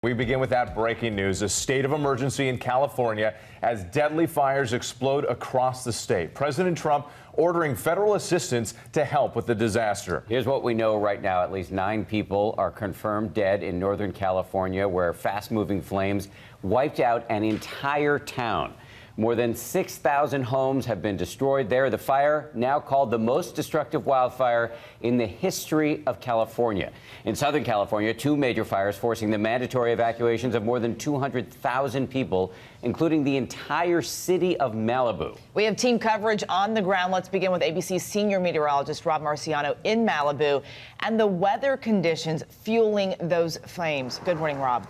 We begin with that breaking news, a state of emergency in California as deadly fires explode across the state. President Trump ordering federal assistance to help with the disaster. Here's what we know right now. At least 9 people are confirmed dead in Northern California, where fast-moving flames wiped out an entire town. More than 6,000 homes have been destroyed there. The fire, now called the most destructive wildfire in the history of California. In Southern California, 2 major fires forcing the mandatory evacuations of more than 200,000 people, including the entire city of Malibu. We have team coverage on the ground. Let's begin with ABC's senior meteorologist Rob Marciano in Malibu and the weather conditions fueling those flames. Good morning, Rob.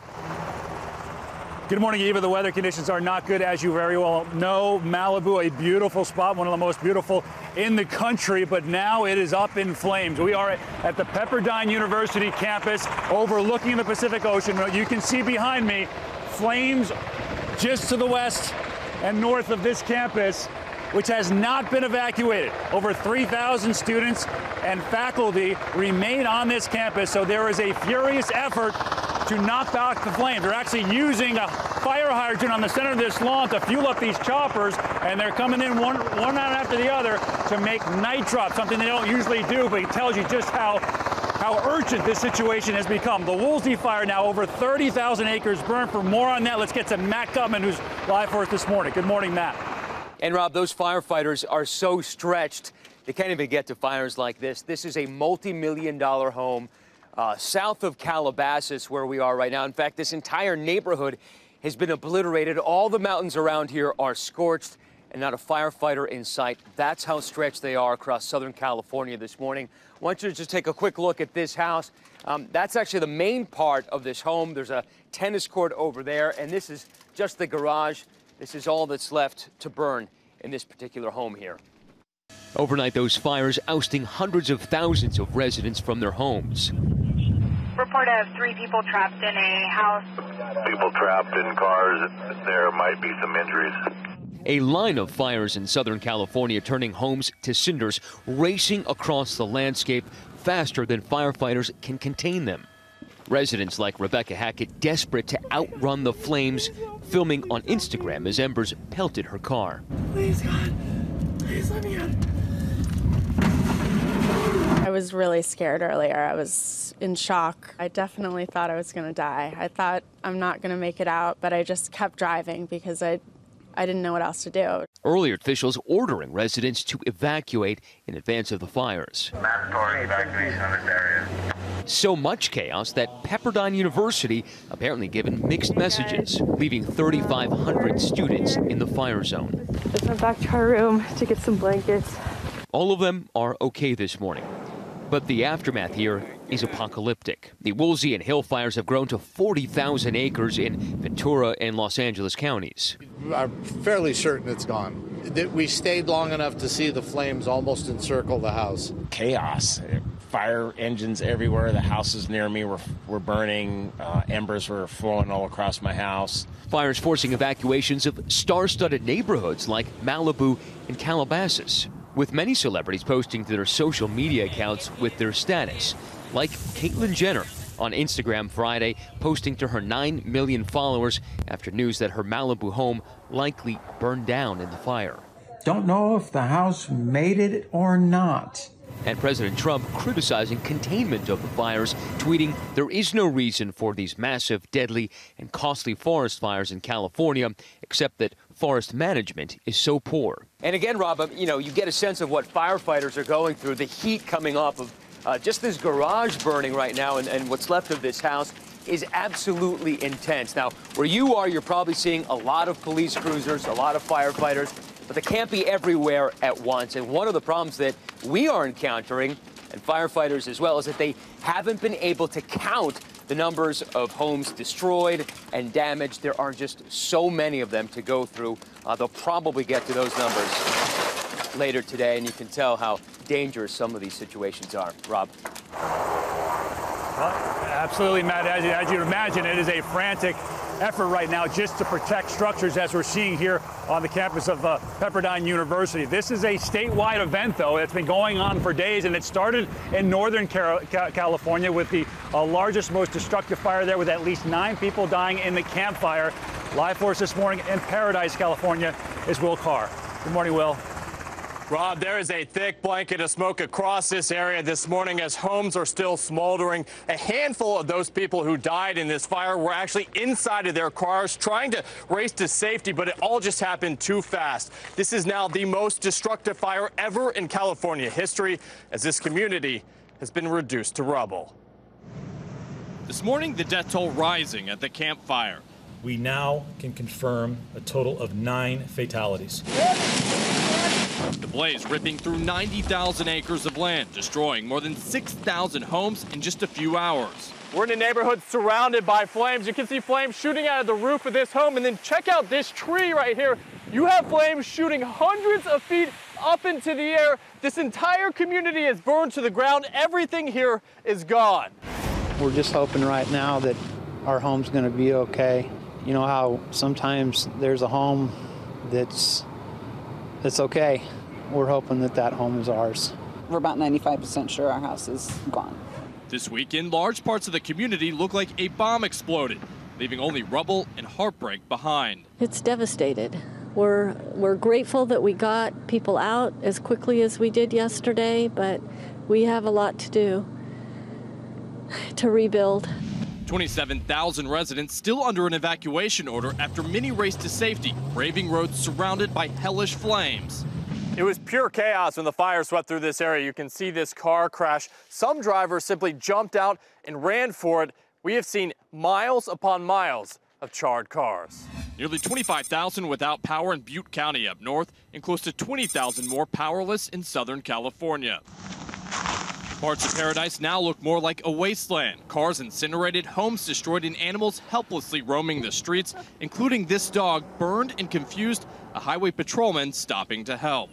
Good morning, Eva. The weather conditions are not good, as you very well know. Malibu, a beautiful spot, one of the most beautiful in the country, but now it is up in flames. We are at the Pepperdine University campus overlooking the Pacific Ocean. You can see behind me flames just to the west and north of this campus, which has not been evacuated. Over 3,000 students and faculty remain on this campus, so there is a furious effort to knock back the flames. They're actually using a fire hydrant on the center of this lawn to fuel up these choppers, and they're coming in one after the other to make night drops, something they don't usually do, but it tells you just how urgent this situation has become. The Woolsey fire now over 30,000 acres burned. For more on that, let's get to Matt Gutman, who's live for us this morning. Good morning, Matt. And Rob, those firefighters are so stretched, they can't even get to fires like this. This is a multi-million-dollar home south of Calabasas, where we are right now. In fact, this entire neighborhood has been obliterated. All the mountains around here are scorched and not a firefighter in sight. That's how stretched they are across Southern California this morning. I want you to just take a quick look at this house. That's actually the main part of this home. There's a tennis court over there, and this is just the garage. This is all that's left to burn in this particular home here. Overnight, those fires ousting hundreds of thousands of residents from their homes. Report of 3 people trapped in a house. People trapped in cars. There might be some injuries. A line of fires in Southern California turning homes to cinders, racing across the landscape faster than firefighters can contain them. Residents like Rebecca Hackett desperate to outrun the flames, filming on Instagram as embers pelted her car. Please, God, please let me out. I was really scared earlier. I was in shock. I definitely thought I was going to die. I thought I'm not going to make it out, but I just kept driving because I didn't know what else to do. Earlier, officials ordering residents to evacuate in advance of the fires. Mandatory evacuation of this area. So much chaos that Pepperdine University apparently given mixed messages, leaving 3,500 students in the fire zone. Just went back to our room to get some blankets. All of them are okay this morning, but the aftermath here is apocalyptic. The Woolsey and Hill fires have grown to 40,000 acres in Ventura and Los Angeles counties. I'm fairly certain it's gone. We stayed long enough to see the flames almost encircle the house. Chaos. Fire engines everywhere. The houses near me were burning. Embers were flowing all across my house. Fires forcing evacuations of star-studded neighborhoods like Malibu and Calabasas, with many celebrities posting to their social media accounts with their status, like Caitlyn Jenner on Instagram Friday, posting to her 9 million followers after news that her Malibu home likely burned down in the fire. Don't know if the house made it or not. And President Trump criticizing containment of the fires, tweeting, "There is no reason for these massive, deadly, and costly forest fires in California, except that forest management is so poor." And again, Rob, you get a sense of what firefighters are going through, the heat coming off of just this garage burning right now, and what's left of this house is absolutely intense. Now, where you are, you're probably seeing a lot of police cruisers, a lot of firefighters, but they can't be everywhere at once. And one of the problems that we are encountering, and firefighters as well, is that they haven't been able to count the numbers of homes destroyed and damaged. There are just so many of them to go through. They'll probably get to those numbers later today, and you can tell how dangerous some of these situations are. Rob. Absolutely, Matt. As you'd imagine, it is a frantic effort right now just to protect structures, as we're seeing here on the campus of Pepperdine University. This is a statewide event, though. It's been going on for days, and it started in Northern California with the largest, most destructive fire there with at least 9 people dying in the campfire. Live for us this morning in Paradise, California, is Will Carr. Good morning, Will. Rob, there is a thick blanket of smoke across this area this morning as homes are still smoldering. A handful of those people who died in this fire were actually inside of their cars trying to race to safety, but it all just happened too fast. This is now the most destructive fire ever in California history as this community has been reduced to rubble. This morning, the death toll rising at the campfire. We now can confirm a total of 9 fatalities. The blaze ripping through 90,000 acres of land, destroying more than 6,000 homes in just a few hours. We're in a neighborhood surrounded by flames. You can see flames shooting out of the roof of this home, and then check out this tree right here. You have flames shooting hundreds of feet up into the air. This entire community is burned to the ground. Everything here is gone. We're just hoping right now that our home's going to be okay. You know how sometimes there's a home that's okay. We're hoping that that home is ours. We're about 95% sure our house is gone. This weekend, large parts of the community look like a bomb exploded, leaving only rubble and heartbreak behind. It's devastated. We're grateful that we got people out as quickly as we did yesterday, but we have a lot to do to rebuild. 27,000 residents still under an evacuation order after many raced to safety, braving roads surrounded by hellish flames. It was pure chaos when the fire swept through this area. You can see this car crash. Some drivers simply jumped out and ran for it. We have seen miles upon miles of charred cars. Nearly 25,000 without power in Butte County up north, and close to 20,000 more powerless in Southern California. Parts of Paradise now look more like a wasteland. Cars incinerated, homes destroyed, and animals helplessly roaming the streets, including this dog burned and confused, a highway patrolman stopping to help.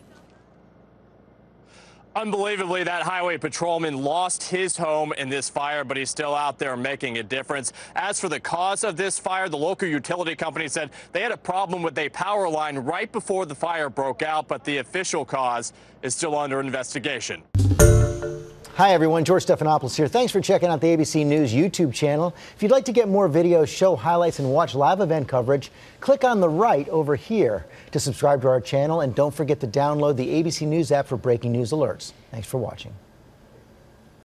Unbelievably, that highway patrolman lost his home in this fire, but he's still out there making a difference. As for the cause of this fire, the local utility company said they had a problem with a power line right before the fire broke out, but the official cause is still under investigation. Hi, everyone. George Stephanopoulos here. Thanks for checking out the ABC News YouTube channel. If you'd like to get more videos, show highlights, and watch live event coverage, click on the right over here to subscribe to our channel. And don't forget to download the ABC News app for breaking news alerts. Thanks for watching.